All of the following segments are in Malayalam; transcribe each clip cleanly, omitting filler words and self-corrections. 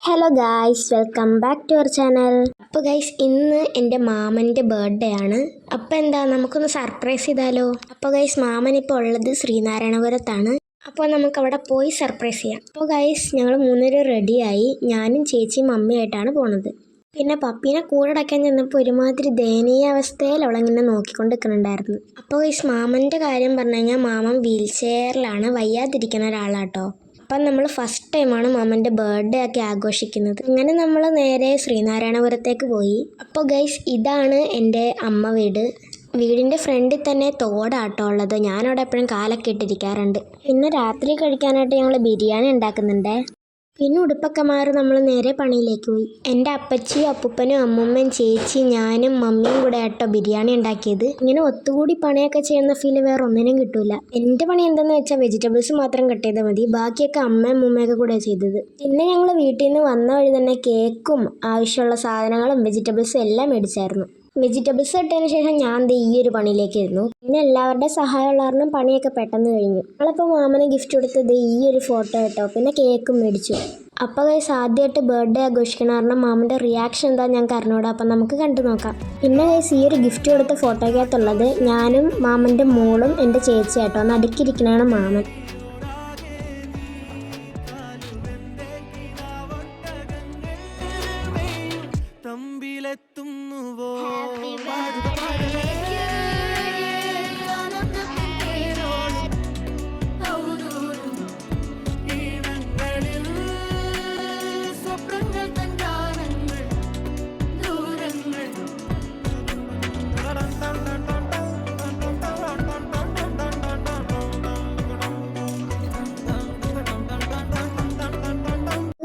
Hello guys, welcome back to our channel. അപ്പോൾ ഗൈസ്, ഇന്ന് എൻ്റെ മാമൻ്റെ ബർത്ത്ഡേ ആണ്. അപ്പോൾ എന്താ, നമുക്കൊന്ന് സർപ്രൈസ് ചെയ്താലോ? അപ്പോൾ ഗൈസ്, മാമൻ ഇപ്പോൾ ഉള്ളത് ശ്രീനാരായണപുരത്താണ്. അപ്പോൾ നമുക്ക് അവിടെ പോയി സർപ്രൈസ് ചെയ്യാം. അപ്പോൾ ഗൈസ്, ഞങ്ങൾ മൂന്നുപേരും റെഡിയായി. ഞാനും ചേച്ചിയും മമ്മിയായിട്ടാണ് പോണത്. പിന്നെ പപ്പീനെ കൂടെ അടയ്ക്കാൻ ചെന്നപ്പോൾ ഒരുമാതിരി ദയനീയ അവസ്ഥയിൽ അവളങ്ങനെ നോക്കിക്കൊണ്ട് നിൽക്കുന്നുണ്ടായിരുന്നു. അപ്പോൾ ഗൈസ്, മാമൻ്റെ കാര്യം പറഞ്ഞു കഴിഞ്ഞാൽ മാമൻ വീൽ ചെയറിലാണ്, വയ്യാതിരിക്കുന്ന ഒരാളാട്ടോ. അപ്പം നമ്മൾ ഫസ്റ്റ് ടൈമാണ് മാമൻ്റെ ബർത്ത്ഡേ ഒക്കെ ആഘോഷിക്കുന്നത്. അങ്ങനെ നമ്മൾ നേരെ ശ്രീനാരായണപുരത്തേക്ക് പോയി. അപ്പോൾ ഗൈസ്, ഇതാണ് എൻ്റെ അമ്മ വീട്. വീടിൻ്റെ ഫ്രണ്ടിൽ തന്നെ തോടാട്ടോ ഉള്ളത്. ഞാനവിടെ എപ്പോഴും കാലൊക്കെ ഇട്ടിരിക്കാറുണ്ട്. പിന്നെ രാത്രി കഴിക്കാനായിട്ട് ഞങ്ങൾ ബിരിയാണി ഉണ്ടാക്കുന്നുണ്ട്. പിന്നെ ഉടുപ്പൊക്കെ മാറി നമ്മൾ നേരെ പണിയിലേക്ക് പോയി. എൻ്റെ അപ്പച്ചിയും അപ്പൂപ്പനും അമ്മൂമ്മയും ചേച്ചിയും ഞാനും മമ്മിയും കൂടെ ആട്ടോ ബിരിയാണി ഉണ്ടാക്കിയത്. ഇങ്ങനെ ഒത്തുകൂടി പണിയൊക്കെ ചെയ്യുന്ന ഫീല് വേറെ ഒന്നിനും കിട്ടൂല. എൻ്റെ പണി എന്തെന്ന് വെച്ചാൽ വെജിറ്റബിൾസ് മാത്രം കട്ട് ചെയ്താൽ മതി, ബാക്കിയൊക്കെ അമ്മയും അമ്മൂമ്മയൊക്കെ കൂടെ ചെയ്തത്. പിന്നെ ഞങ്ങൾ വീട്ടിൽ നിന്ന് വന്ന വഴി തന്നെ കേക്കും ആവശ്യമുള്ള സാധനങ്ങളും വെജിറ്റബിൾസും എല്ലാം മേടിച്ചായിരുന്നു. വെജിറ്റബിൾസ് ഇട്ടതിന് ശേഷം ഞാൻ ഈ ഒരു പണിയിലേക്ക് ഇരുന്നു. പിന്നെ എല്ലാവരുടെ സഹായമുള്ള കാരണം പണിയൊക്കെ പെട്ടെന്ന് കഴിഞ്ഞു. ഞങ്ങളിപ്പോൾ മാമന് ഗിഫ്റ്റ് കൊടുത്തത് ഈ ഒരു ഫോട്ടോ കേട്ടോ. പിന്നെ കേക്കും മേടിച്ചു. അപ്പോൾ ഗൈസ്, ആദ്യമായിട്ട് ബർത്ത്ഡേ ആഘോഷിക്കണ കാരണം മാമൻ്റെ റിയാക്ഷൻ എന്താ ഞങ്ങൾക്ക് അറിഞ്ഞൂടാ. അപ്പം നമുക്ക് കണ്ടു നോക്കാം. പിന്നെ ഗൈസ്, ഈ ഒരു ഗിഫ്റ്റ് കൊടുത്ത ഫോട്ടോയ്ക്കകത്തുള്ളത് ഞാനും മാമൻ്റെ മോളും എൻ്റെ ചേച്ചിയാട്ടോ. നടുക്കിരിക്കണതാണ് മാമൻ.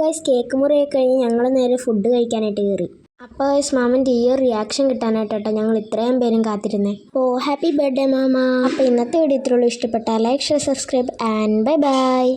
ഗൈസ്, കേക്ക് മുറിയൊക്കെ കഴിഞ്ഞ് ഞങ്ങൾ നേരെ ഫുഡ് കഴിക്കാനായിട്ട് കയറി. അപ്പോൾ ഗൈസ്, മാമൻ്റെ ഈ ഒരു റിയാക്ഷൻ കിട്ടാനായിട്ടോ ഞങ്ങൾ ഇത്രയും പേരും കാത്തിരുന്നേ. ഓ, ഹാപ്പി ബർത്ത്ഡേ മാമ. അപ്പോൾ ഇന്നത്തെ വീഡിയോ ഇത്രയുള്ളൂ. ഇഷ്ടപ്പെട്ടാൽ like, share, subscribe and bye bye.